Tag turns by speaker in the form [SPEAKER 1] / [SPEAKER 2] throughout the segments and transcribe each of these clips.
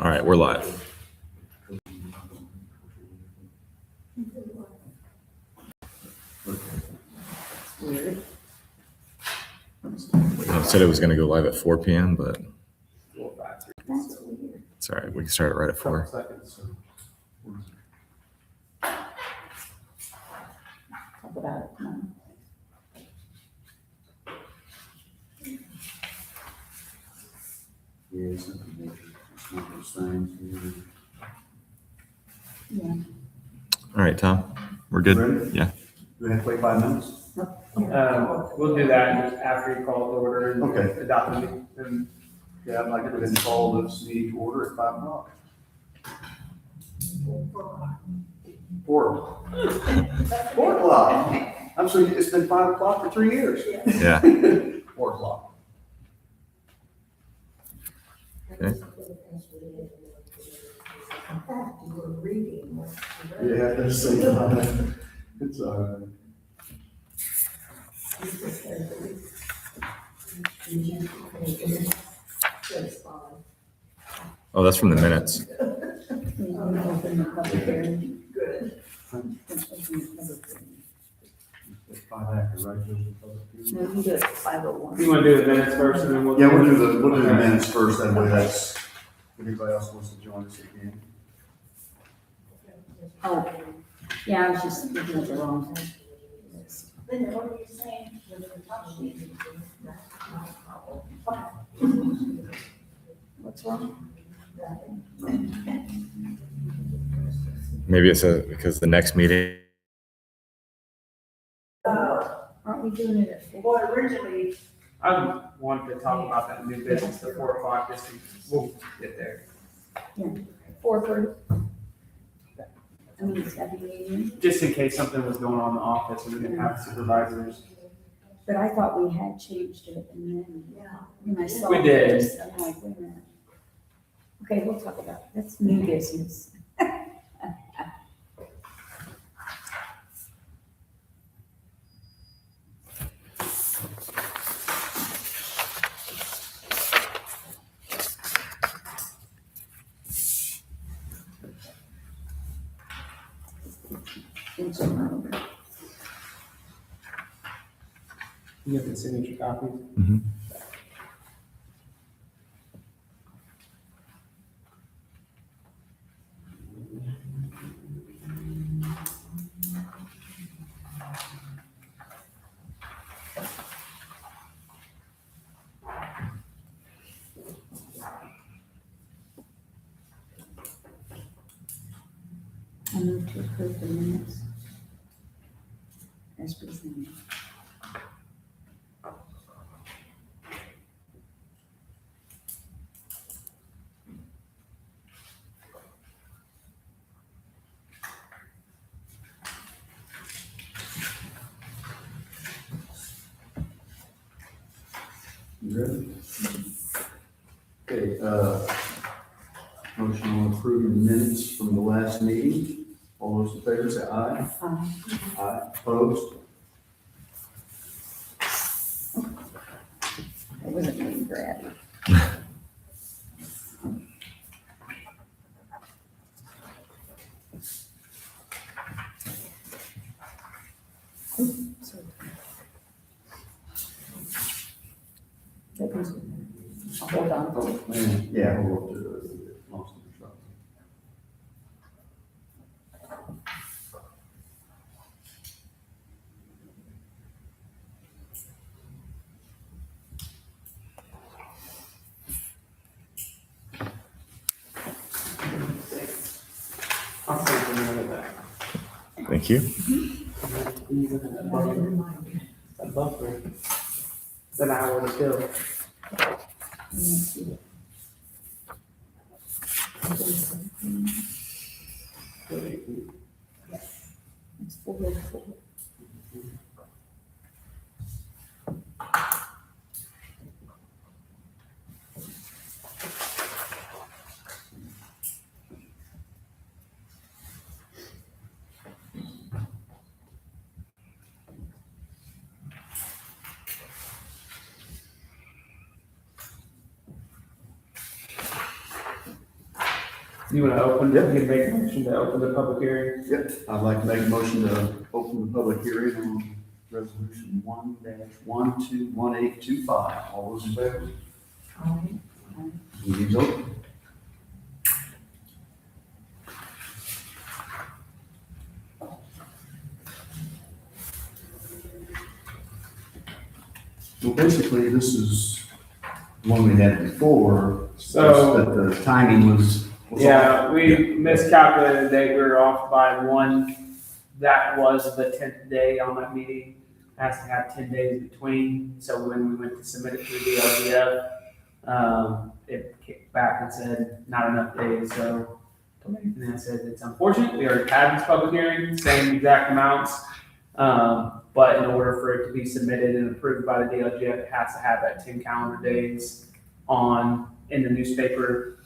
[SPEAKER 1] All right, we're live.
[SPEAKER 2] Weird.
[SPEAKER 1] I said it was going to go live at 4 p.m., but
[SPEAKER 2] That's weird.
[SPEAKER 1] it's all right. We can start it right at 4.
[SPEAKER 2] Talk about it. Come on.
[SPEAKER 3] Yeah, something it's one of those things.
[SPEAKER 2] Yeah.
[SPEAKER 1] All right, Tom, we're good.
[SPEAKER 3] Ready?
[SPEAKER 1] Yeah.
[SPEAKER 3] Do we have to wait 5 minutes?
[SPEAKER 4] We'll do that just after you call the order and
[SPEAKER 3] Okay.
[SPEAKER 4] adopt it. And
[SPEAKER 3] Yeah, I'd like to go ahead and call this meeting to order at 5 o'clock. 4. 4 o'clock. I'm sorry, it's been 5 o'clock for 3 years.
[SPEAKER 1] Yeah.
[SPEAKER 3] 4 o'clock.
[SPEAKER 1] Okay.
[SPEAKER 3] Yeah, that's the same time. It's,
[SPEAKER 1] Oh, that's from the minutes.
[SPEAKER 2] We want to open the public hearing. Good. Let's open the public hearing.
[SPEAKER 3] it's 5 after, right? Those are public hearings.
[SPEAKER 2] No, we do it at 5:01.
[SPEAKER 4] you want to do the minutes first and then we'll.
[SPEAKER 3] Yeah, we'll do the minutes first, that way that's, if anybody else wants to join us again.
[SPEAKER 2] Oh, yeah, I was just looking at the wrong thing.
[SPEAKER 5] Linda, what are you saying?
[SPEAKER 2] What's wrong?
[SPEAKER 1] Maybe it's because the next meeting.
[SPEAKER 2] Aren't we doing it at 4?
[SPEAKER 5] Well, originally,
[SPEAKER 4] I wanted to talk about that new business at 4 o'clock, just to, we'll get there.
[SPEAKER 2] 4:30? I mean, it's got to be in,
[SPEAKER 4] Just in case something was going on in the office and we didn't have supervisors.
[SPEAKER 2] but I thought we had changed it and then when I saw.
[SPEAKER 4] We did.
[SPEAKER 2] this, I'm like, wait a minute. Okay, we'll talk about it. That's new business. Things are over.
[SPEAKER 4] You have the signature copies?
[SPEAKER 1] Mhm.
[SPEAKER 2] I move to approve the minutes as presented.
[SPEAKER 3] You ready? Okay, motion on approving the minutes from the last meeting. All those in favor say aye. Aye. Opposed?
[SPEAKER 2] It wasn't me grabbing. That was- I'll hold on.
[SPEAKER 3] Oh, man, yeah, we'll do it. Lost in the truck.
[SPEAKER 4] I'll send you another back.
[SPEAKER 1] Thank you.
[SPEAKER 4] You look at that buffer. That buffer. That hour to kill.
[SPEAKER 2] It's 4:04.
[SPEAKER 4] You want to open, you can make a motion to open the public hearing?
[SPEAKER 3] Yep, I'd like to make a motion to open the public hearing on resolution 1-121825. All those in favor? Meeting's open. Well, basically, this is the one we had before,
[SPEAKER 4] So-
[SPEAKER 3] just that the timing was.
[SPEAKER 4] Yeah, we miscalculated the date, we were off by one, that was the 10th day on that meeting. Has to have 10 days between, so when we went to submit it to the DLGF, it kicked back and said, not enough days, so. And I said, it's unfortunate, we already had this public hearing, same exact amounts. But in order for it to be submitted and approved by the DLGF, it has to have that 10 calendar days in the newspaper.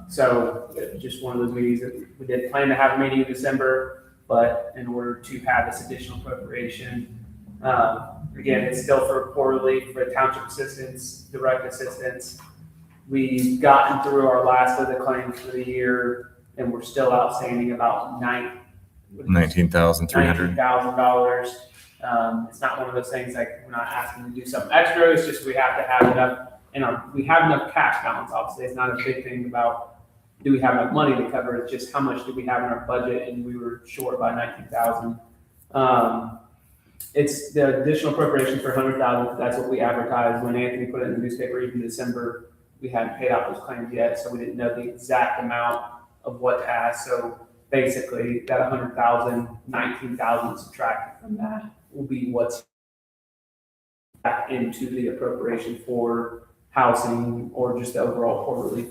[SPEAKER 4] So it's just one of those meetings that we did plan to have a meeting in December, but in order to have this additional appropriation, again, it's still for quarterly for township assistance, direct assistance. We've gotten through our last of the claims for the year, and we're still outstanding about
[SPEAKER 1] $19,300.
[SPEAKER 4] $19,000. It's not one of those things like we're not asking to do something extra. It's just we have to have enough, we have enough cash balance. Obviously, it's not a big thing about do we have enough money to cover it. It's just how much do we have in our budget, and we were short by 19,000. It's the additional appropriation for 100,000. That's what we advertised when Anthony put it in the newspaper. Even December, we hadn't paid out those claims yet, so we didn't know the exact amount of what to ask. So basically, that 100,000, 19,000 subtracted from that will be what's back into the appropriation for housing or just the overall quarterly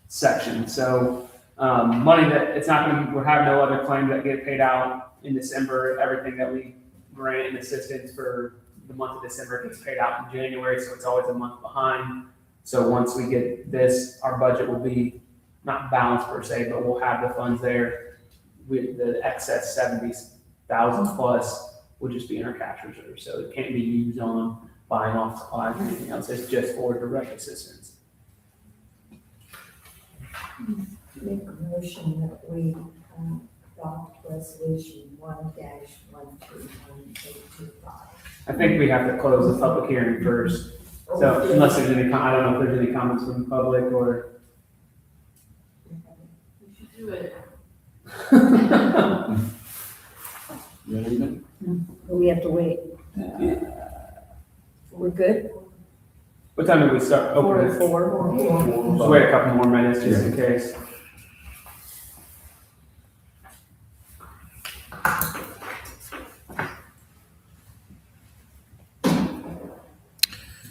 [SPEAKER 4] section. So money that it's not going to, we'll have no other claims that get paid out in December. Everything that we grant and assistance for the month of December gets paid out in January, so it's always a month behind. So once we get this, our budget will be not balanced per se, but we'll have the funds there. With the excess 70,000 plus will just be in our cash reserve, so it can't be used on buying off supplies or anything else. It's just for direct assistance.
[SPEAKER 6] Make a motion that we adopt resolution 1-121825.
[SPEAKER 4] I think we have to close the public hearing first. So unless there's any, I don't know if there's any comments from the public or.
[SPEAKER 5] You should do it.
[SPEAKER 3] Ready?
[SPEAKER 6] We have to wait. We're good?
[SPEAKER 4] What time did we start?
[SPEAKER 6] Four
[SPEAKER 4] Open
[SPEAKER 6] to
[SPEAKER 4] it.
[SPEAKER 6] four.
[SPEAKER 4] Just wait a couple more minutes just in case.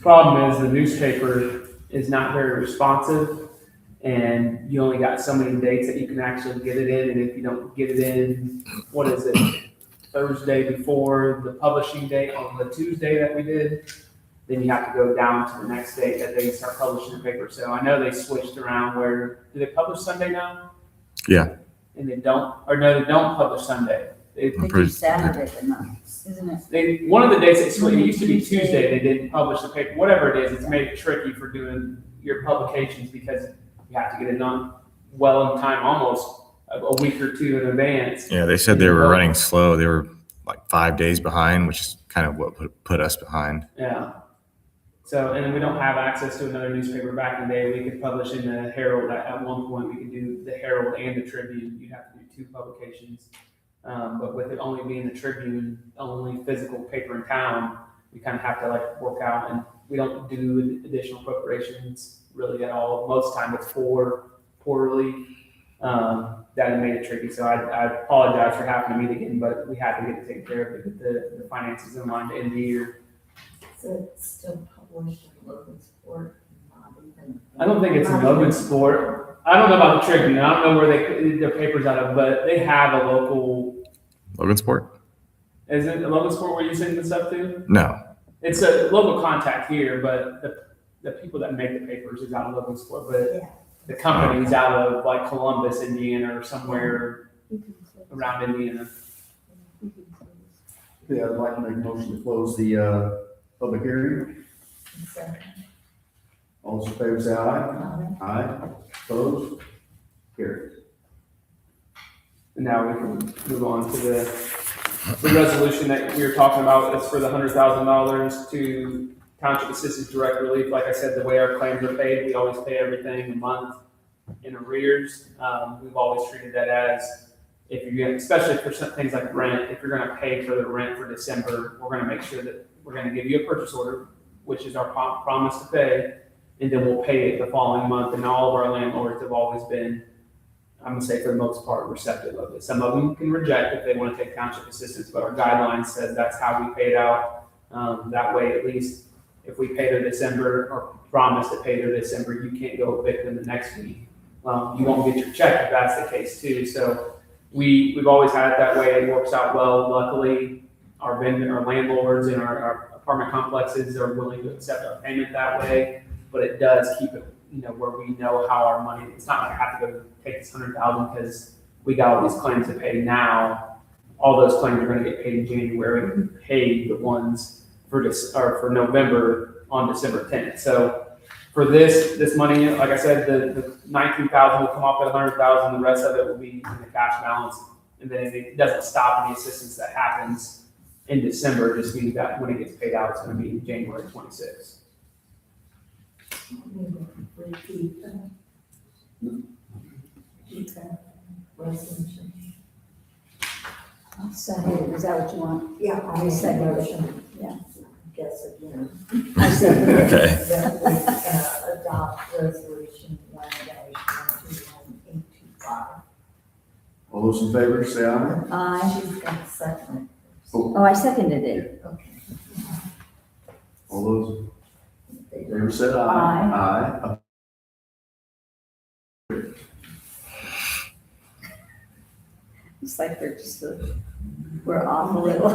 [SPEAKER 4] Problem is the newspaper is not very responsive, and you only got so many dates that you can actually get it in, and if you don't get it in, what is it, Thursday before the publishing date on the Tuesday that we did, then you have to go down to the next date that they start publishing the paper. So I know they switched around where, do they publish Sunday now?
[SPEAKER 1] Yeah.
[SPEAKER 4] And they don't, or no, they don't publish Sunday.
[SPEAKER 2] They do Saturday, but not, isn't it?
[SPEAKER 4] One of the days, it used to be Tuesday, they didn't publish the paper, whatever it is, it's made it tricky for doing your publications because you have to get it done well in time, almost a week or two in advance.
[SPEAKER 1] Yeah, they said they were running slow. They were like 5 days behind, which is kind of what put us behind.
[SPEAKER 4] Yeah. So, and then we don't have access to another newspaper. Back in the day, we could publish in the Herald. At one point, we could do the Herald and the Tribune. You'd have to do two publications. But with it only being the Tribune, only physical paper in town, we kind of have to like work out, and we don't do additional appropriations really at all. Most time it's for quarterly. That made it tricky. So I apologize for having to meet again, but we had to get it taken care of to get the finances in line to end the year.
[SPEAKER 6] So it's still published in Logan Sport.
[SPEAKER 4] I don't think it's in Logan Sport. I don't know about the Tribune. I don't know where their paper's out of, but they have a local.
[SPEAKER 1] Logan Sport?
[SPEAKER 4] Is it a Logan Sport where you send this up to?
[SPEAKER 1] No.
[SPEAKER 4] It's a local contact here, but the people that make the papers is out of Logan Sport, but
[SPEAKER 6] Yeah.
[SPEAKER 4] the company's out of like Columbus, Indiana, or somewhere around Indiana.
[SPEAKER 3] Yeah, I'd like to make a motion to close the public hearing.
[SPEAKER 6] Second.
[SPEAKER 3] All those in favor say aye. Aye. Opposed? Carried.
[SPEAKER 4] And now we can move on to the resolution that we were talking about. It's for the $100,000 to Township Assistance Direct Relief. Like I said, the way our claims are paid, we always pay everything a month in arrears. We've always treated that as, if you're gonna, especially for some things like rent, if you're gonna pay for the rent for December, we're gonna make sure that we're gonna give you a purchase order, which is our promise to pay, and then we'll pay it the following month. And all of our landlords have always been, I'm gonna say for the most part, receptive of it. Some of them can reject if they want to take township assistance, but our guideline says that's how we pay it out. That way, at least if we pay their December or promise to pay their December, you can't go evict them the next week. You won't get your check if that's the case too. So we've always had it that way. It works out well. Luckily, our landlords and our apartment complexes are willing to accept our payment that way. But it does keep it, where we know how our money. It's not like I have to go take this $100,000 because we got all these claims to pay now. All those claims are going to get paid in January. And pay the ones for for November on December 10th. So for this money, like I said, the $19,000 will come off at $100,000. The rest of it will be in the cash balance, and then it doesn't stop any assistance that happens in December. It just means that when it gets paid out, it's going to be January 26th.
[SPEAKER 6] Repeat that resolution.
[SPEAKER 2] I'll second. Is that what you want?
[SPEAKER 6] Yeah,
[SPEAKER 2] I second it.
[SPEAKER 6] motion.
[SPEAKER 2] Yeah.
[SPEAKER 6] Guess again.
[SPEAKER 2] I second it.
[SPEAKER 1] Okay.
[SPEAKER 6] That we adopt resolution 1-121-825.
[SPEAKER 3] All those in favor, say aye.
[SPEAKER 2] Aye.
[SPEAKER 6] She's got a second.
[SPEAKER 2] Oh, I seconded it.
[SPEAKER 6] Okay.
[SPEAKER 3] All those in favor, say aye.
[SPEAKER 2] Aye.
[SPEAKER 3] Aye.
[SPEAKER 2] It's like we're off a little.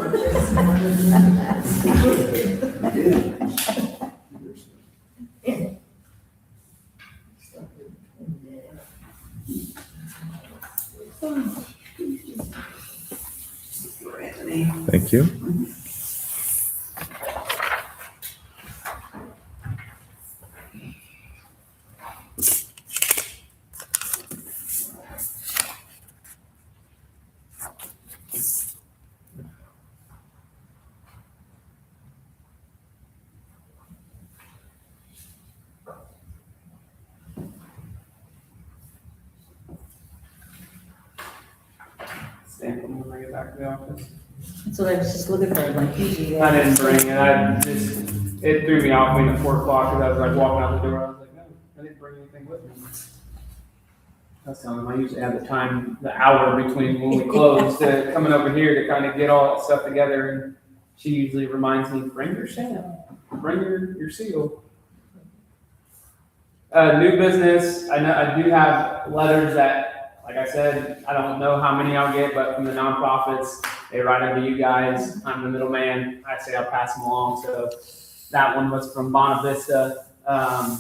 [SPEAKER 1] Thank you.
[SPEAKER 4] Stamp them when I get back to the office.
[SPEAKER 2] So I was just looking for it, like usually.
[SPEAKER 4] I didn't bring it. It threw me off at 4 o'clock because I was like walking out the door. I was like, no, I didn't bring anything with me. I was telling them I usually have the hour between when we close to coming over here to kind of get all that stuff together. And she usually reminds me, bring your stamp, bring your seal. New business. I know I do have letters that, like I said, I don't know how many I'll get, but from the nonprofits, they write into you guys. I'm the middleman. I say I'll pass them along. So that one was from Bonavista. I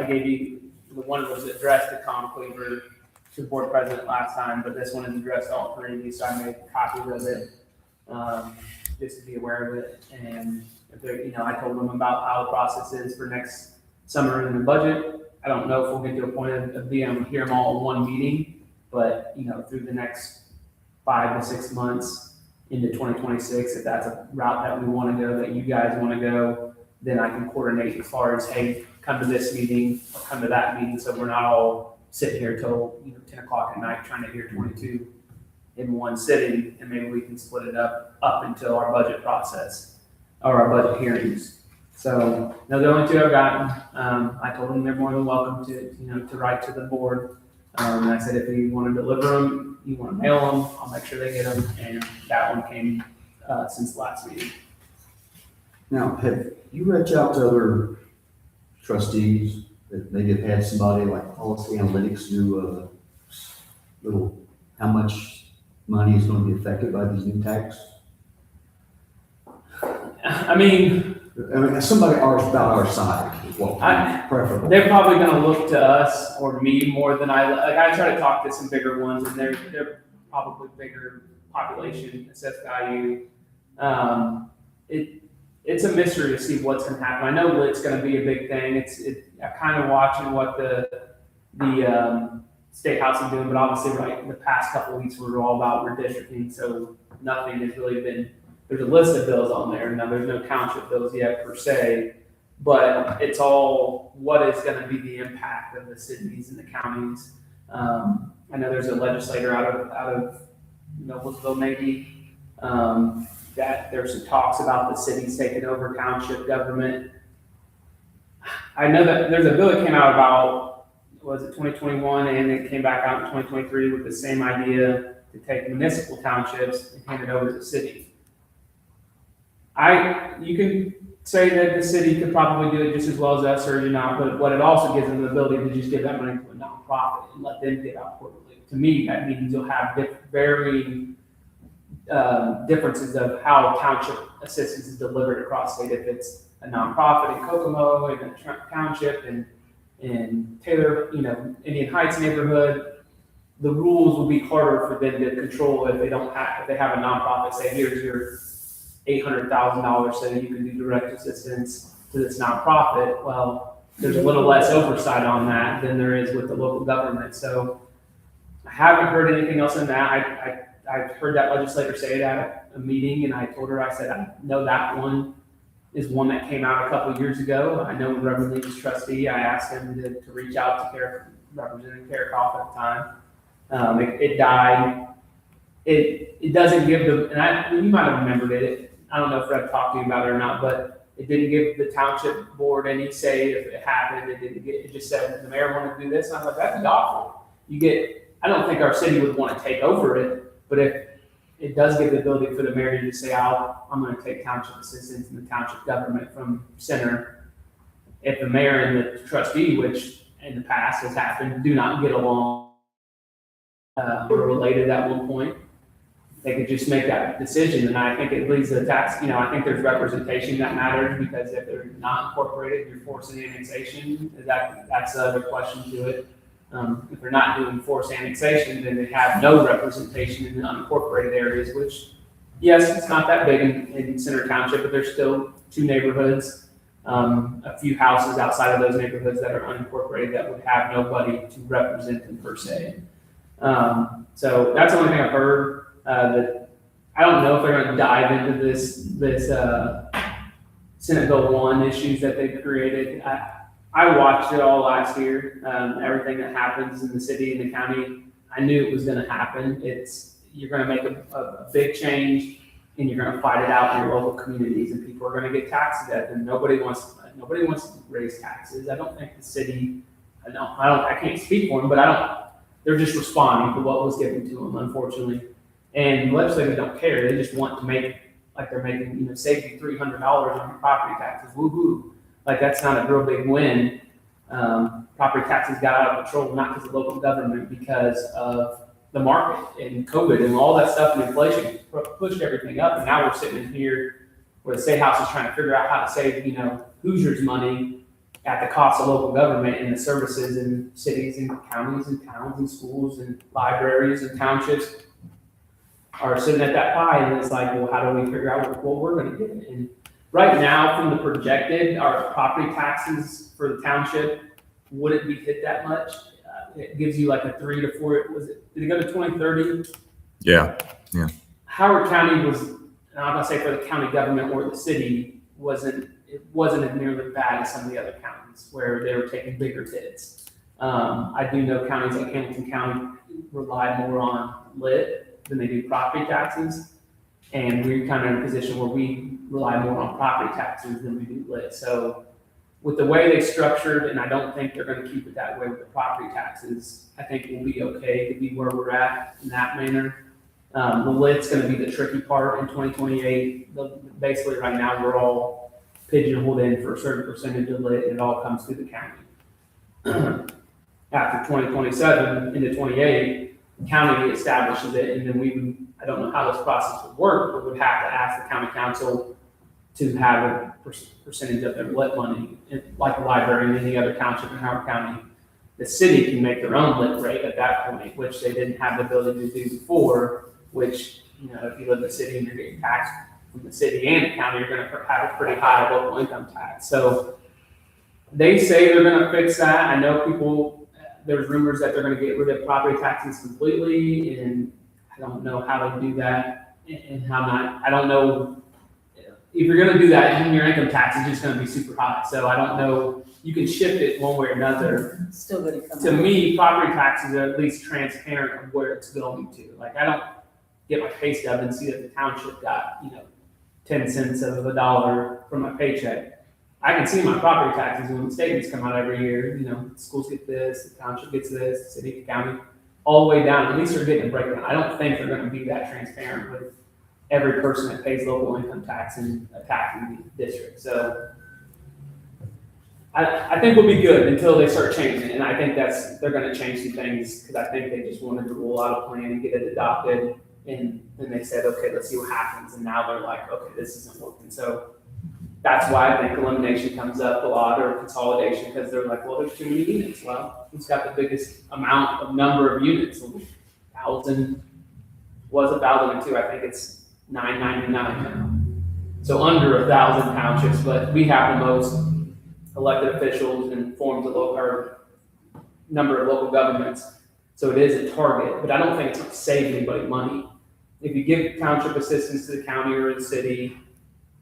[SPEAKER 4] gave you the one that was addressed to Tom Cleaver, to board president last time, but this one is addressed to all three of you, so I made copies of it, just to be aware of it. And if they're, I told them about how the process is for next summer in the budget. I don't know if we'll get to a point of being able to hear them all in one meeting, but through the next 5 to 6 months into 2026, if that's a route that we want to go, that you guys want to go, then I can coordinate as far as, hey, come to this meeting or come to that meeting, so we're not all sitting here till 10 o'clock at night trying to hear 22 in one sitting, and maybe we can split it up until our budget process or our budget hearings. So no, the only two I've gotten. I told them they're more than welcome to write to the board. And I said if you want to deliver them, you want to mail them, I'll make sure they get them. And that one came since the last meeting.
[SPEAKER 3] Now, have you reached out to other trustees that maybe have had somebody like Policy Analytics do a little, how much money is going to be affected by these new tax?
[SPEAKER 4] I mean,
[SPEAKER 3] somebody about our side, is what preferable.
[SPEAKER 4] they're probably going to look to us or me more than I try to talk to some bigger ones, and they're probably bigger population, assessed value. It's a mystery to see what's going to happen. I know it's going to be a big thing. I'm kind of watching what the state house is doing, but obviously, right, the past couple of weeks were all about redistricting, so nothing has really been, there's a list of bills on there. Now, there's no township bills yet per se, but it's all what is gonna be the impact of the cities and the counties. I know there's a legislator out of Noblesville maybe, that there's some talks about the cities taking over township government. I know that there's a bill that came out about, was it 2021, and it came back out in 2023 with the same idea to take municipal townships and hand it over to the city. You can say that the city could probably do it just as well as us, or not, but what it also gives them the ability to just give that money to a nonprofit and let them give out quarterly. To me, that means you'll have varying differences of how township assistance is delivered across state. If it's a nonprofit in Kokomo, in a township, in Taylor, Indian Heights neighborhood, the rules will be harder for them to control if they have a nonprofit say, here's your $800,000 so you can do direct assistance to this nonprofit. Well, there's a little less oversight on that than there is with the local government. So I haven't heard anything else in that. I heard that legislator say it at a meeting, and I told her, I said, I know that one is one that came out a couple of years ago. I know Reverend Lee's trustee, I asked him to reach out to Representative Karakoff at the time. It died. It doesn't give you might have remembered it. I don't know if Fred talked to you about it or not, but it didn't give the township board any say if it happened. It just said the mayor wanted to do this. And I was like, that'd be awful. I don't think our city would want to take over it, but if it does give the ability for the mayor to say, I'm going to take township assistance and the township government from center. If the mayor and the trustee, which in the past has happened, do not get along, or related at one point, they could just make that decision. And I think it leads to the tax, I think there's representation that matters, because if they're not incorporated, you're forcing annexation. That's the other question to it. If they're not doing forced annexation, then they have no representation in the unincorporated areas, which, yes, it's not that big in Center Township, but there's still 2 neighborhoods, a few houses outside of those neighborhoods that are unincorporated that would have nobody to represent them per se. So that's the only thing I've heard. That I don't know if they're going to dive into this Senate Bill 1 issues that they've created. I watched it all last year. Everything that happens in the city and the county, I knew it was going to happen. You're going to make a big change, and you're going to fight it out in your local communities, and people are going to get taxed to death, and nobody wants to raise taxes. I don't think the city. I can't speak for them, but they're just responding to what was given to them, unfortunately. And legislators don't care. They just want to make, like they're making, save you $300 on your property taxes. Woo-hoo. Like, that's not a real big win. Property taxes got out of control, not because of local government, because of the market and COVID and all that stuff, and inflation pushed everything up. And now we're sitting in here where the state house is trying to figure out how to save, Hoosiers money at the cost of local government and the services in cities and counties and towns and schools and libraries and townships are sitting at that pie. And it's like, well, how do we figure out what we're going to get? And right now, from the projected, our property taxes for the township wouldn't be hit that much. It gives you like a 3 to 4. Did it go to 2030?
[SPEAKER 1] Yeah.
[SPEAKER 4] Howard County was, and I'm going to say for the county government or the city, wasn't as nearly bad as some of the other counties where they were taking bigger hits. I do know counties like Hamilton County rely more on lit than they do property taxes. And we're kind of in a position where we rely more on property taxes than we do lit. So with the way they structured, and I don't think they're going to keep it that way with the property taxes, I think we'll be okay to be where we're at in that manner. The lit's going to be the tricky part in 2028. Basically, right now, we're all pigeonholed in for a certain percentage of lit, and it all comes through the county. After 2027 into 28, the county establishes it, and then I don't know how this process would work, but we'd have to ask the county council to have a percentage of their lit money, like the library and any other township in Howard County. The city can make their own lit rate at that point, which they didn't have the ability to do before, which, if you live in the city and you're getting taxed from the city and the county, you're going to have a pretty high local income tax. So they say they're going to fix that. I know people, there's rumors that they're gonna get rid of property taxes completely, and I don't know how to do that and how not. I don't know if you're gonna do that, then your income tax is just gonna be super high. So I don't know, you can shift it one way or another.
[SPEAKER 2] Still gonna come.
[SPEAKER 4] To
[SPEAKER 2] out.
[SPEAKER 4] me, property taxes are at least transparent of where it's going to. Like, I don't get my pay stub and see that the township got, 10 cents of a dollar from my paycheck. I can see my property taxes when the statements come out every year, schools get this, the township gets this, the city, the county, all the way down. At least they're getting a breakdown. I don't think they're gonna be that transparent with every person that pays local income tax in a taxing district. So I think we'll be good until they start changing it. And I think they're gonna change some things because I think they just wanted to roll out a plan and get it adopted. And then they said, okay, let's see what happens. And now they're like, okay, this isn't working. So that's why I think elimination comes up a lot, or consolidation, because they're like, well, there's too many units. Well, who's got the biggest number of units? 1,000 was 1,002. I think it's 999 now. So under 1,000 townships, but we have the most elected officials and forms of number of local governments. So it is a target, but I don't think it's going to save anybody money. If you give township assistance to the county or the city,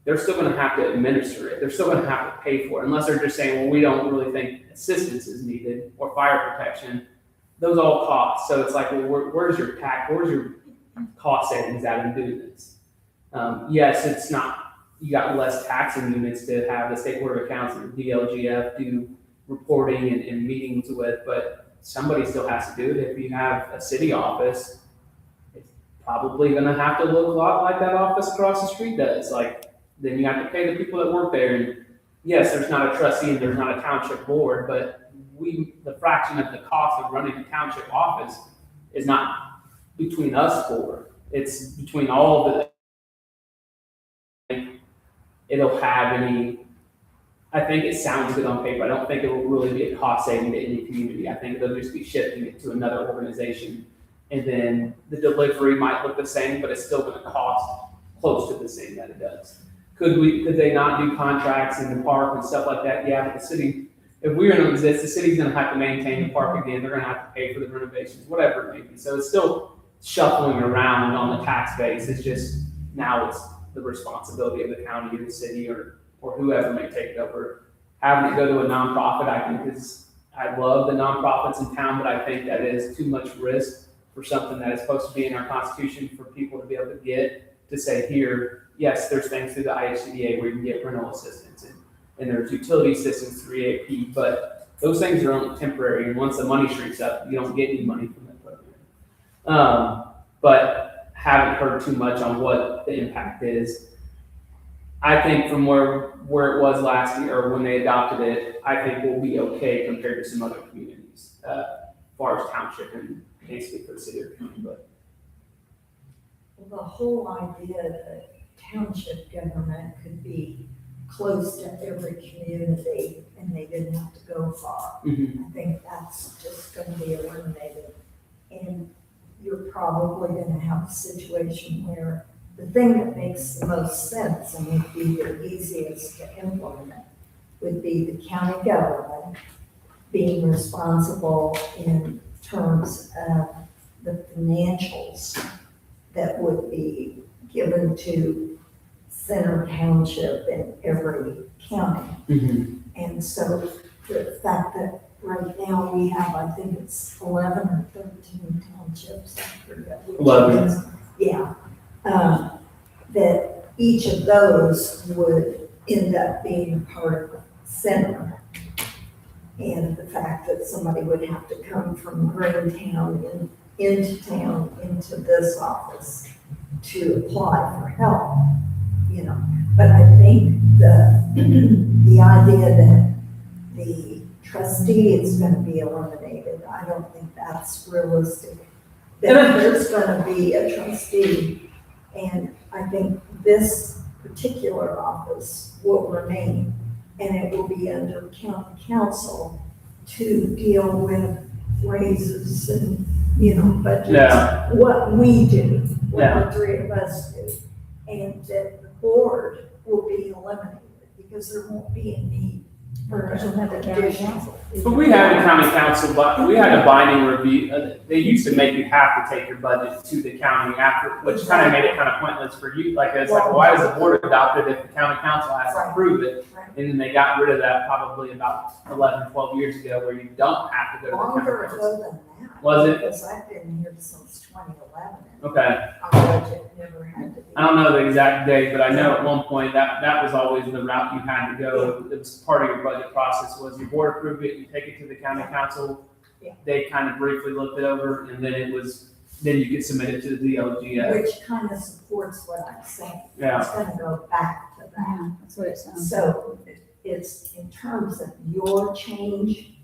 [SPEAKER 4] they're still going to have to administer it. They're still going to have to pay for it, unless they're just saying, well, we don't really think assistance is needed or fire protection. Those all cost. So it's like, well, where's your cost savings at in doing this? Yes, it's not, you got less taxing units to have the State Board of Accounts and the DLGF do reporting and meetings with, but somebody still has to do it. If you have a city office, it's probably going to have to look a lot like that office across the street does. Then you have to pay the people that work there. And yes, there's not a trustee and there's not a township board, but the fraction of the cost of running a township office is not between us four. It's between all of the. It'll have any. I think it sounds good on paper. I don't think it will really be a cost saving to any community. I think they'll just be shifting it to another organization, and then the delivery might look the same, but it's still going to cost close to the same that it does. Could they not do contracts in the park and stuff like that? Yeah, but the city, if we're going to exist, the city's going to have to maintain the park again. They're going to have to pay for the renovations, whatever it may be. So it's still shuffling around on the tax base. It's just now it's the responsibility of the county or the city or whoever may take it over. Having it go to a nonprofit, I think I love the nonprofits in town, but I think that is too much risk for something that is supposed to be in our Constitution for people to be able to get to say here. Yes, there's things through the IHCDA where you can get rental assistance and there's utility assistance through EAP, but those things are only temporary. And once the money shrinks up, you don't get any money from that program. But haven't heard too much on what the impact is. I think from where it was last year or when they adopted it, I think we'll be okay compared to some other communities, as far as township and can't speak for the city or county, but.
[SPEAKER 6] Well, the whole idea that township government could be close to every community and they didn't have to go far.
[SPEAKER 4] Mm-hmm.
[SPEAKER 6] I think that's just going to be eliminated. And you're probably going to have a situation where the thing that makes the most sense and would be the easiest to implement would be the county government being responsible in terms of the financials that would be given to Center Township in every county.
[SPEAKER 4] Mm-hmm.
[SPEAKER 6] And so the fact that right now we have, I think it's 11 or 13 townships, I forget which
[SPEAKER 4] 11.
[SPEAKER 6] ones. Yeah. That each of those would end up being part of the center. And the fact that somebody would have to come from Greentown into town, into this office to apply for help, But I think the idea that the trustee is going to be eliminated, I don't think that's realistic. That there's going to be a trustee, and I think this particular office will remain, and it will be under county council to deal with raises and, budgets.
[SPEAKER 4] Yeah.
[SPEAKER 6] What we do, what
[SPEAKER 4] Yeah.
[SPEAKER 6] the three of us do, and that the board will be eliminated because there won't be a need or
[SPEAKER 2] She'll have the county council.
[SPEAKER 4] But we had a county council, but we had a binding review. They used to make you have to take your budget to the county after, which kind of made it kind of pointless for you. Like, it's like, why does the board adopt it if the county council has to approve it?
[SPEAKER 6] Right.
[SPEAKER 4] And then they got rid of that probably about 11, 12 years ago, where you don't have to go to the
[SPEAKER 6] Longer
[SPEAKER 4] county council.
[SPEAKER 6] ago than that.
[SPEAKER 4] Was it?
[SPEAKER 6] Because I've been here since 2011, and
[SPEAKER 4] Okay.
[SPEAKER 6] our budget never had to be.
[SPEAKER 4] I don't know the exact date, but I know at one point that was always the route you had to go. It was part of your budget process, was your board approved it, you take it to the county council.
[SPEAKER 6] Yeah.
[SPEAKER 4] They kind of briefly looked it over, and then then you could submit it to the DLGF.
[SPEAKER 6] Which kind of supports what I'm saying.
[SPEAKER 4] Yeah.
[SPEAKER 6] It's gonna go back to that.
[SPEAKER 2] Yeah, that's what it sounds.
[SPEAKER 6] So it's, in terms of your change,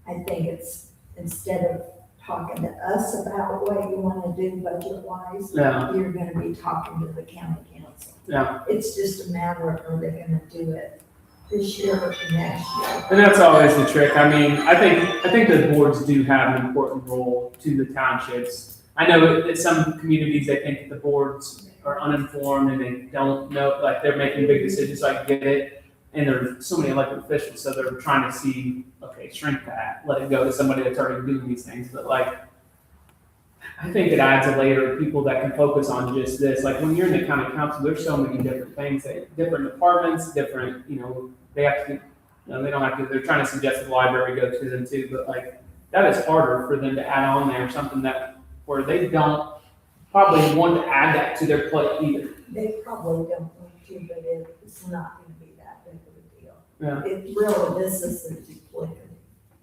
[SPEAKER 6] I think it's, instead of talking to us about what you wanna do budget-wise,
[SPEAKER 4] Yeah.
[SPEAKER 6] you're gonna be talking to the county council.
[SPEAKER 4] Yeah.
[SPEAKER 6] It's just a matter of, are they gonna do it this year or next year?
[SPEAKER 4] And that's always the trick. I mean, I think the boards do have an important role to the townships. I know that some communities, they think that the boards are uninformed and they don't know, like, they're making big decisions, so I get it. And there's so many elected officials, so they're trying to see, okay, shrink that, let it go to somebody that's already doing these things. But like, I think it adds a layer of people that can focus on just this. Like, when you're in the county council, there's so many different things, different departments, different, they have to, they don't have to, they're trying to suggest the library go to them too, but like, that is harder for them to add on there, something where they don't probably want to add that to their plate either.
[SPEAKER 6] They probably don't want to, but it's not gonna be that big of a deal.
[SPEAKER 4] Yeah.
[SPEAKER 6] It really, this is a duplicative,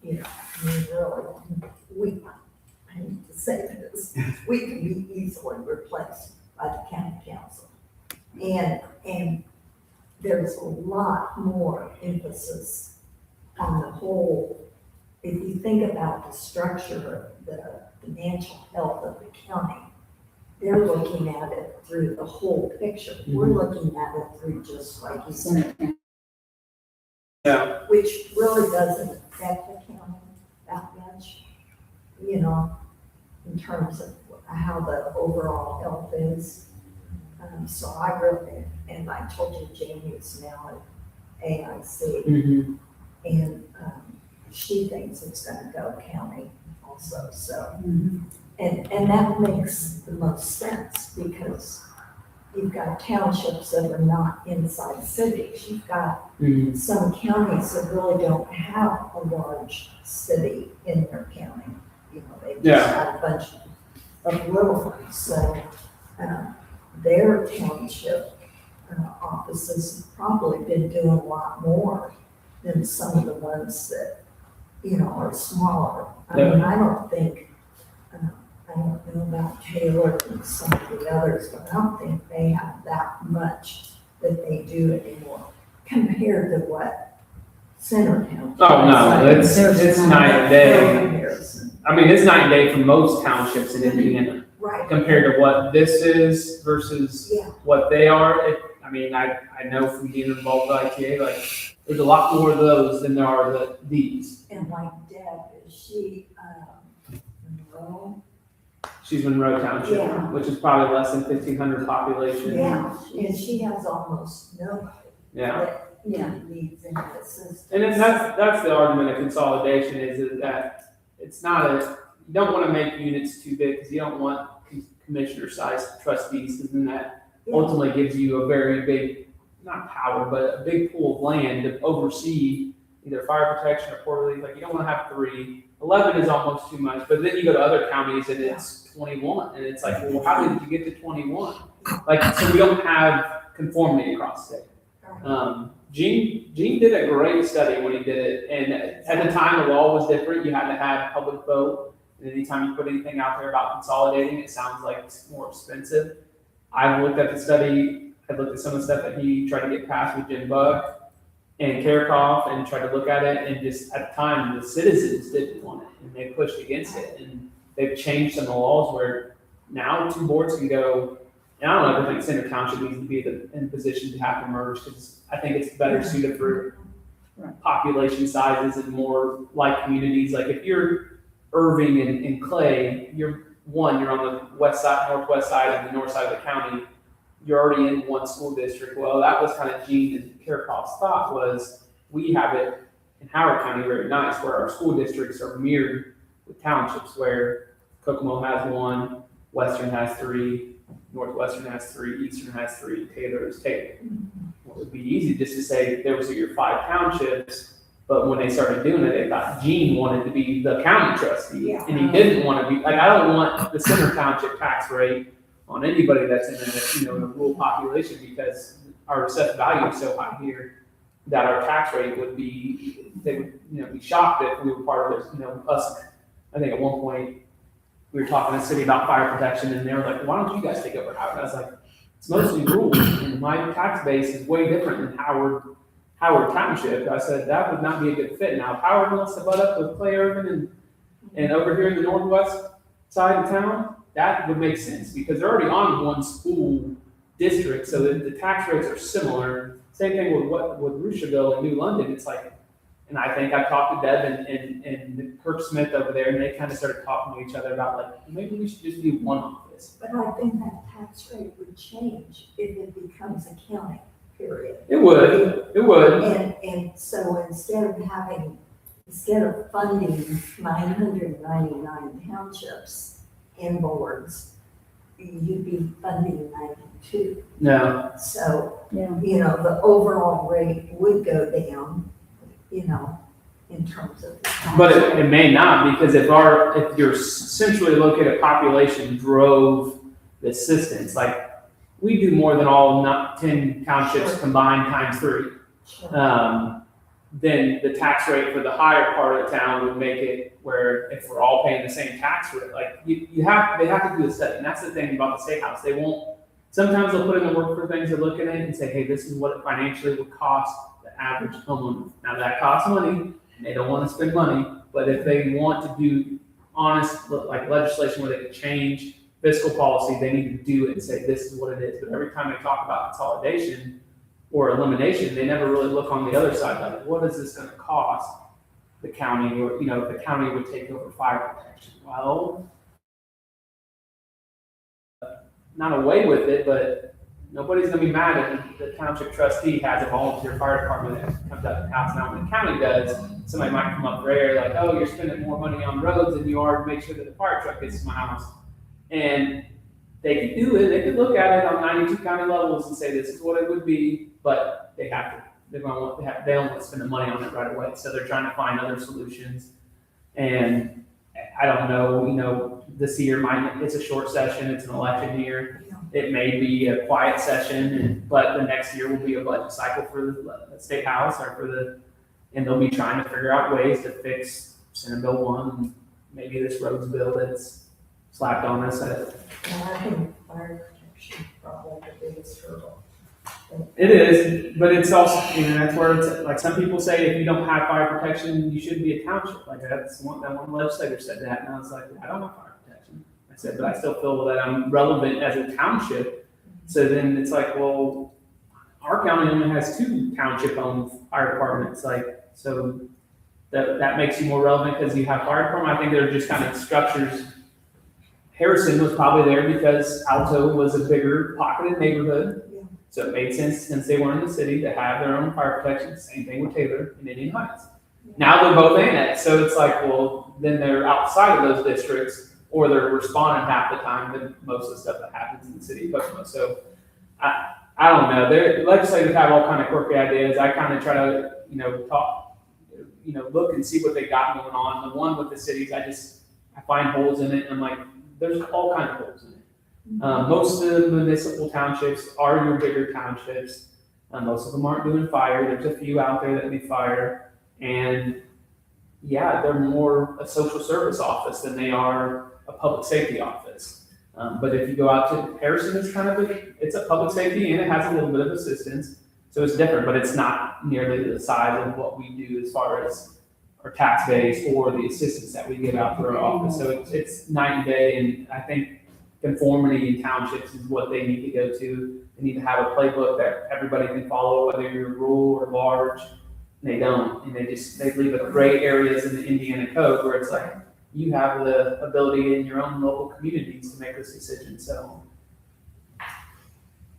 [SPEAKER 6] I mean, really, I hate to say this, we can be easily replaced by the county council. And there's a lot more emphasis on the whole, if you think about the structure of the financial health of the county, they're looking at it through the whole picture. We're looking at it through just like you said,
[SPEAKER 4] Yeah.
[SPEAKER 6] which really doesn't affect the county that much, in terms of how the overall health is. So I really, and I told you Jamie is now at AIC,
[SPEAKER 4] Mm-hmm.
[SPEAKER 6] and she thinks it's gonna go county also, so. And that makes the most sense, because you've got townships that are not inside cities. You've got some counties that really don't have a large city in their county. They've just got a bunch of little ones, so their township offices have probably been doing a lot more than some of the ones that, are smaller. I mean, I don't think, I don't know about Taylor and some of the others, but I don't think they have that much that they do anymore compared to what Centertown.
[SPEAKER 4] Oh, no, it's night and day.
[SPEAKER 6] Comparison.
[SPEAKER 4] I mean, it's night and day for most townships in Indiana
[SPEAKER 6] Right.
[SPEAKER 4] compared to what this is versus
[SPEAKER 6] Yeah.
[SPEAKER 4] what they are. I know from being involved with ITA, like, there's a lot more of those than there are these.
[SPEAKER 6] And like Deb, is she, Monroe?
[SPEAKER 4] She's Monroe Township,
[SPEAKER 6] Yeah.
[SPEAKER 4] which is probably less than 1,500 population.
[SPEAKER 6] Yeah, and she has almost nobody
[SPEAKER 4] Yeah.
[SPEAKER 6] that needs any assistance.
[SPEAKER 4] And then that's the argument of consolidation, is that it's not you don't want to make units too big, because you don't want commissioner-sized trustees, because then that ultimately gives you a very big, not power, but a big pool of land to oversee either fire protection or port relief. Like, you don't want to have 3. 11 is almost too much, but then you go to other counties and it's 21, and it's like, well, how did you get to 21? Like, so we don't have conformity across the state. Gene did a great study when he did it, and at the time the law was different. You had to have public vote, and anytime you put anything out there about consolidating, it sounds like it's more expensive. I've looked at the study. I've looked at some of the stuff that he tried to get passed with Jim Buck and Karakoff, and tried to look at it, and just at the time the citizens didn't want it, and they pushed against it, and they've changed some of the laws where now 2 boards can go. And I don't ever think Center Township needs to be in position to have to merge, because I think it's better suited for population sizes and more like communities. Like, if you're Irving and Clay, you're on the west side, northwest side, and the north side of the county. You're already in one school district. Well, that was kind of Gene and Karakoff's thought, was we have it in Howard County very nice, where our school districts are mirrored with townships, where Kokomo has one, Western has three, Northwestern has three, Eastern has three, Taylor is Taylor. Well, it would be easy just to say there was your 5 townships, but when they started doing it, they thought Gene wanted to be the county trustee,
[SPEAKER 6] Yeah.
[SPEAKER 4] and he didn't want to be, like, I don't want the Center Township tax rate on anybody that's in a, in a rural population, because our assessed value is so high here that our tax rate would be, they would, be shocked if we were part of this, us. I think at one point, we were talking to the city about fire protection, and they were like, why don't you guys take over Howard? And I was like, it's mostly rural, and my tax base is way different than Howard Township. I said, that would not be a good fit. Now, if Howard wants to butt up with Clay Irvin and over here in the northwest side of town, that would make sense, because they're already on one school district, so the tax rates are similar. Same thing with Rushville and New London. It's like, and I think I talked to Deb and Kirk Smith over there, and they kind of started talking to each other about, like, maybe we should just do one office.
[SPEAKER 6] But I think that tax rate would change if it becomes a county, period.
[SPEAKER 4] It would.
[SPEAKER 6] And so instead of funding 999 townships and boards, you'd be funding 92.
[SPEAKER 4] No.
[SPEAKER 6] So,
[SPEAKER 2] Yeah.
[SPEAKER 6] The overall rate would go down, in terms of the tax
[SPEAKER 4] But
[SPEAKER 6] rate.
[SPEAKER 4] it may not, because if your centrally located population drove the assistance, like, we do more than all 10 townships
[SPEAKER 6] Sure.
[SPEAKER 4] combined times 3.
[SPEAKER 6] Sure.
[SPEAKER 4] Then the tax rate for the higher part of the town would make it where if we're all paying the same tax rate, like they have to do a study. And that's the thing about the state house. They won't, sometimes they'll put in the work for things, they look at it and say, hey, this is what it financially would cost the average homeowner. Now that costs money, and they don't want to spend money, but if they want to do honest, like legislation where they can change fiscal policy, they need to do it and say, this is what it is. But every time they talk about consolidation or elimination, they never really look on the other side, like, what is this going to cost the county, or, if the county would take over fire protection? Well, not away with it, but nobody's going to be mad if the township trustee has a volunteer fire department that comes out of the house. Now, when the county does, somebody might come up there like, oh, you're spending more money on roads than you are to make sure that the fire truck gets to my house. And they could do it. They could look at it on 92 county levels and say, this is what it would be, but they have to. They don't want to spend the money on it right away. So they're trying to find other solutions. And I don't know, this year it's a short session. It's an election year. It may be a quiet session, but the next year will be a budget cycle for the state house and they'll be trying to figure out ways to fix Senate Bill 1 and maybe this roads bill that's slapped on us.
[SPEAKER 6] And I think fire protection is probably the biggest hurdle.
[SPEAKER 4] It is, but it's also, that's where it's like some people say if you don't have fire protection, you shouldn't be a township. Like that one legislator said that, and I was like, I don't have fire protection. I said, but I still feel that I'm relevant as a township. So then it's like, well, our county only has 2 township-owned fire departments. Like, so that makes you more relevant because you have fire department. I think they're just kind of structures. Harrison was probably there because Alto was a bigger pocketed neighborhood.
[SPEAKER 6] Yeah.
[SPEAKER 4] So it made sense, since they were in the city, to have their own fire protection. Same thing with Taylor and Indian Heights. Now they're both annexed, so it's like, well, then they're outside of those districts, or they're responding half the time to most of the stuff that happens in the city of Kokomo. So I don't know. Legislators have all kind of quirky ideas. I kind of try to, talk, look and see what they got going on. The one with the cities, I find holes in it. And I'm like, there's all kinds of holes in it. Most of the municipal townships are your bigger townships. Most of them aren't doing fire. There's a few out there that do fire. And yeah, they're more a social service office than they are a public safety office. But if you go out to Harrison, it's a public safety and it has a little bit of assistance. So it's different, but it's not nearly the size of what we do as far as our tax base or the assistance that we give out through our office. So it's night and day, and I think conformity in townships is what they need to go to. They need to have a playbook that everybody can follow, whether you're rural or large. And they don't, and they leave it gray areas in the Indiana code where it's like you have the ability in your own local communities to make this decision. So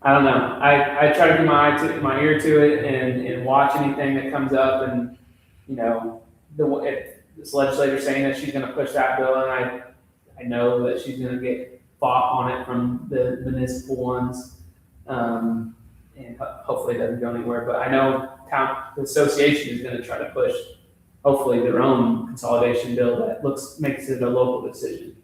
[SPEAKER 4] I don't know. I try to keep my ear to it and watch anything that comes up, and this legislator saying that she's gonna push that bill, and I know that she's gonna get fought on it from the municipal ones. And hopefully it doesn't go anywhere, but I know the association is gonna try to push, hopefully, their own consolidation bill that makes it a local decision.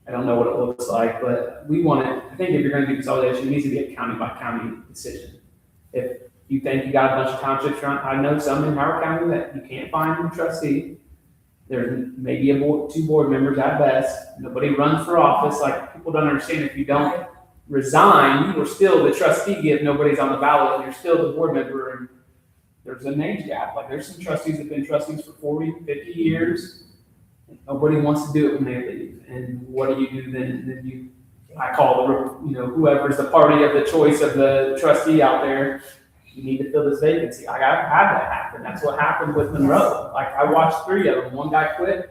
[SPEAKER 4] I don't know what it looks like, but we want it, I think if you're gonna do consolidation, it needs to be a county by county decision. If you think you got a bunch of townships around, I know some in Howard County that you can't find a trustee. There's maybe two board members at best. Nobody runs for office. Like, people don't understand, if you don't resign, you are still the trustee if nobody's on the ballot, and you're still the board member, and there's an age gap. Like, there's some trustees that have been trustees for 40, 50 years. And nobody wants to do it when they leave. And what do you do then? Then I call whoever's the party of the choice of the trustee out there. You need to fill this vacancy. I've had that happen. That's what happened with Monroe. Like, I watched 3 of them. One guy quit,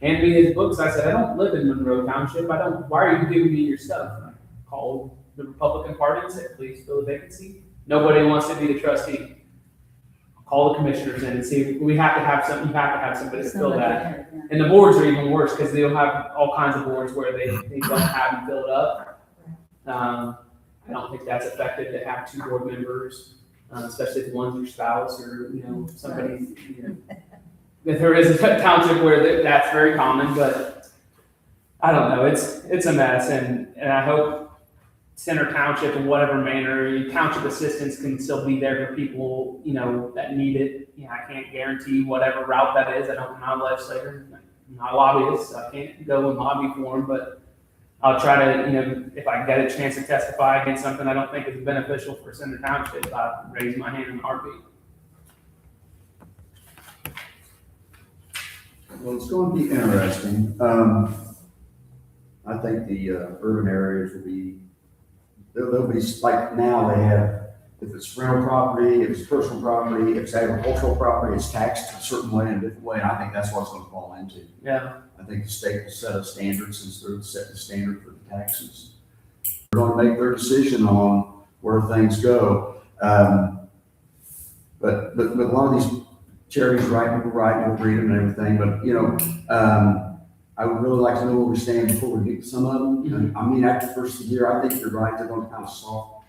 [SPEAKER 4] handed me his books. I said, I don't live in Monroe Township. Why are you giving me your stuff? And I called the Republican Party and said, please fill the vacancy. Nobody wants to be the trustee. Call the commissioners in and see if you have to have somebody to fill that. And the boards are even worse, because they'll have all kinds of boards where they don't have them filled up. I don't think that's effective to have 2 board members. Especially if one's your spouse or, somebody, if there is a township where that's very common, but I don't know, it's a mess, and I hope Center Township in whatever manner, township assistance can still be there for people, that need it. I can't guarantee whatever route that is. I'm not a legislator, I'm not a lobbyist, so I can't go and lobby for them, but I'll try to, if I get a chance to testify against something I don't think is beneficial for Center Township, I'll raise my hand in a heartbeat.
[SPEAKER 3] Well, it's going to be interesting. I think the urban areas will be, they'll be like now they have, if it's rental property, if it's personal property, if it's agricultural property, it's taxed a certain way and a different way. And I think that's what it's going to fall into.
[SPEAKER 4] Yeah.
[SPEAKER 3] I think the state will set a standard, since they're setting the standard for the taxes. They're going to make their decision on where things go. But a lot of these charities write, we'll read them and everything. But, I would really like to know where we stand before we get to some of them.
[SPEAKER 4] Mhm.
[SPEAKER 3] I mean, after the first of the year, I think you're right. They're going to kind of soft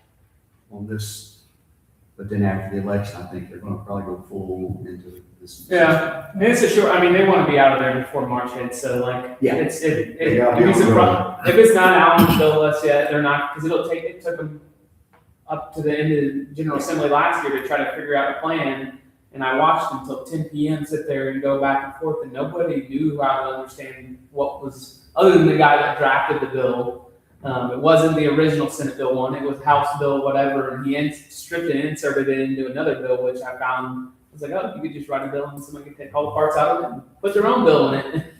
[SPEAKER 3] on this. But then after the election, I think they're going to probably go full into this.
[SPEAKER 4] Yeah, and it's they want to be out of there before March hits, so
[SPEAKER 3] Yeah.
[SPEAKER 4] if
[SPEAKER 3] They gotta be on the road.
[SPEAKER 4] if it's not out on the bill list yet, they're not, because it took them up to the end of the General Assembly last year to try to figure out a plan, and I watched them until 10 p.m. sit there and go back and forth, and nobody knew how to understand what was, other than the guy that drafted the bill. It wasn't the original Senate Bill 1, it was House Bill whatever, and he stripped it and inserted it into another bill, which I found, I was like, oh, you could just write a bill and somebody could take all the parts out of it and put their own bill in it.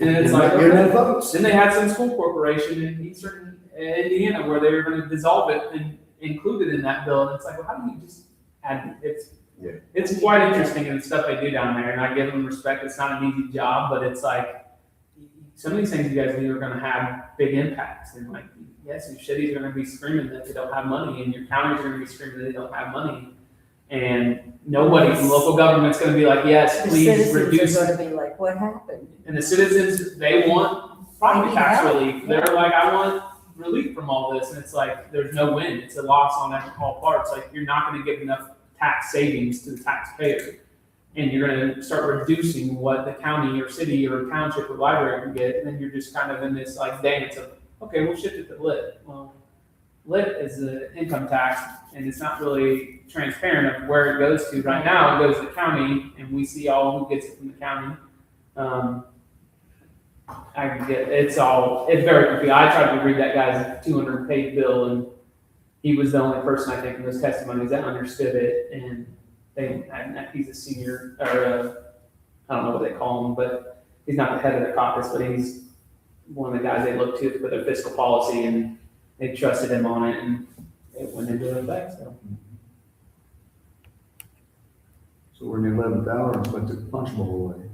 [SPEAKER 4] And it's like,
[SPEAKER 3] You're not votes.
[SPEAKER 4] then they had some school corporation in Eastern Indiana where they were going to dissolve it and include it in that bill, and it's like, well, how do you just add, it's quite interesting and the stuff they do down there, and I give them respect. It's not an easy job, but it's like, some of these things you guys do are going to have big impacts. And like, yes, your cities are going to be screaming that they don't have money, and your counties are going to be screaming that they don't have money. And nobody from local government's going to be like, yes, please reduce.
[SPEAKER 7] The citizens are going to be like, what happened?
[SPEAKER 4] And the citizens, they want property tax relief. They're like, I want relief from all this. And it's like, there's no win. It's a loss on all parts. Like, you're not going to give enough tax savings to the taxpayer. And you're going to start reducing what the county or city or township or library can get, and then you're just kind of in this like dance of, okay, we'll shift it to lit. Well, lit is the income tax, and it's not really transparent of where it goes to. Right now, it goes to the county, and we see all who gets it from the county. It's very confusing. I tried to read that guy's 200-page bill, and he was the only person I think in those testimonies that understood it, and he's a senior, or I don't know what they call him, but he's not the head of the caucus, but he's one of the guys they look to for their fiscal policy, and they trusted him on it, and it went into effect.
[SPEAKER 3] So we're in the 11th hour and put the punch bowl away.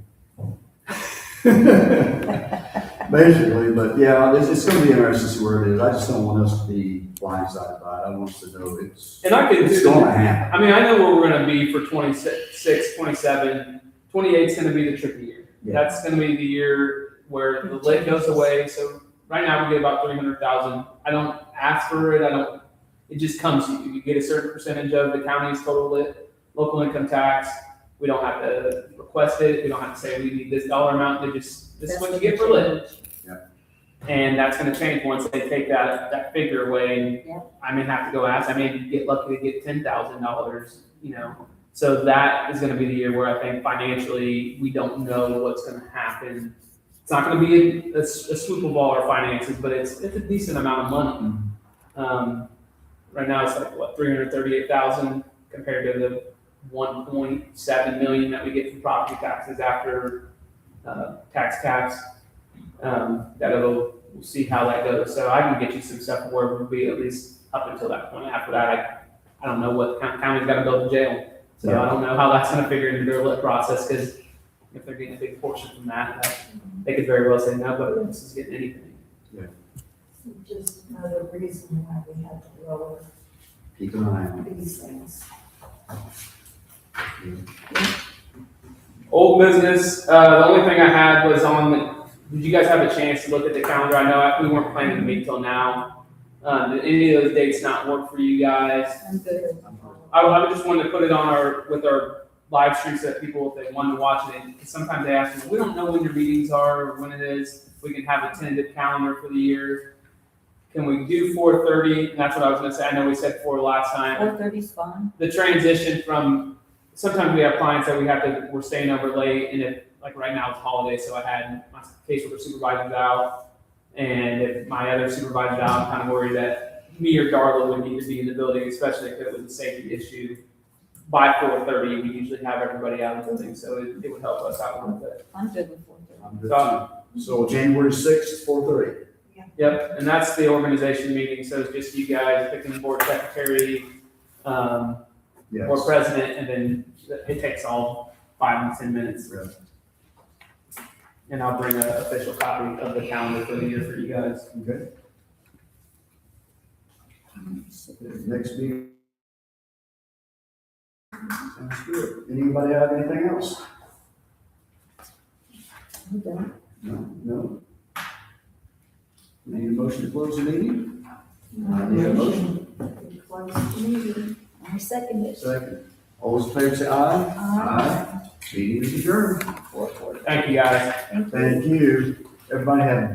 [SPEAKER 3] Basically, but yeah, it's going to be interesting to see where it is. I just don't want us to be blindsided by it. I want us to know
[SPEAKER 4] And I could
[SPEAKER 3] it's
[SPEAKER 4] do
[SPEAKER 3] gonna
[SPEAKER 4] that.
[SPEAKER 3] happen.
[SPEAKER 4] I mean, I know where we're gonna be for 26, 27. 28 is gonna be the tricky year.
[SPEAKER 3] Yeah.
[SPEAKER 4] That's gonna be the year where the lit goes away, so right now we get about 300,000. I don't ask for it, it just comes to you. You get a certain percentage of the county's total lit, local income tax. We don't have to request it, we don't have to say we need this dollar amount, this is what you get for lit. And that's gonna change once they take that figure away.
[SPEAKER 2] Yeah.
[SPEAKER 4] I may have to go ask, I may get lucky to get $10,000, So that is gonna be the year where I think financially, we don't know what's gonna happen. It's not gonna be a swoop of all our finances, but it's a decent amount of money. Right now, it's like, what, 338,000 compared to the 1.7 million that we get from property taxes after tax caps. We'll see how that goes. So I can get you some stuff where we'll be at least up until that point. After that, I don't know what county's got to build a jail. So I don't know how that's going to figure into their lit process, because if they're getting a big portion from that, they could very well say no, but this is getting anything.
[SPEAKER 6] Just another reason why we had to lower
[SPEAKER 3] Keep an eye on
[SPEAKER 6] these things.
[SPEAKER 4] Old business, the only thing I had was did you guys have a chance to look at the calendar? I know we weren't planning to meet till now. Did any of those dates not work for you guys?
[SPEAKER 6] I'm good.
[SPEAKER 4] I just wanted to put it on with our live stream so that people, if they wanted to watch it, because sometimes they ask me, we don't know when your meetings are or when it is. We can have a tentative calendar for the year. Can we do 4:30? And that's what I was gonna say. I know we said 4 last time.
[SPEAKER 2] 4:30's fine.
[SPEAKER 4] The transition from, sometimes we have clients that we're staying over late, and if, like right now it's holiday, so I had my caseworker supervisors out, and if my other supervisor's out, I'm kind of worried that me or Darla would need to be in the building, especially if it was a safety issue. By 4:30, we usually have everybody out of the building, so it would help us out a little bit.
[SPEAKER 2] I'm good with 4:30.
[SPEAKER 3] I'm good too. So January 6th, 4:30.
[SPEAKER 4] Yep, and that's the organization meeting, so it's just you guys picking the board secretary, or
[SPEAKER 3] Yes.
[SPEAKER 4] president, and then it takes all 5 and 10 minutes.
[SPEAKER 3] Yeah.
[SPEAKER 4] And I'll bring an official copy of the calendar for the year for you guys.
[SPEAKER 3] Okay. Next meeting. Sounds good. Anybody have anything else?
[SPEAKER 6] I'm done.
[SPEAKER 3] No? Need a motion to close the meeting?
[SPEAKER 6] Need a motion. Close the meeting.
[SPEAKER 2] I second it.
[SPEAKER 3] Second. All those in favor say aye.
[SPEAKER 6] Aye.
[SPEAKER 3] Meeting is adjourned.
[SPEAKER 4] Thank you, guys.
[SPEAKER 3] Thank you. Everybody have a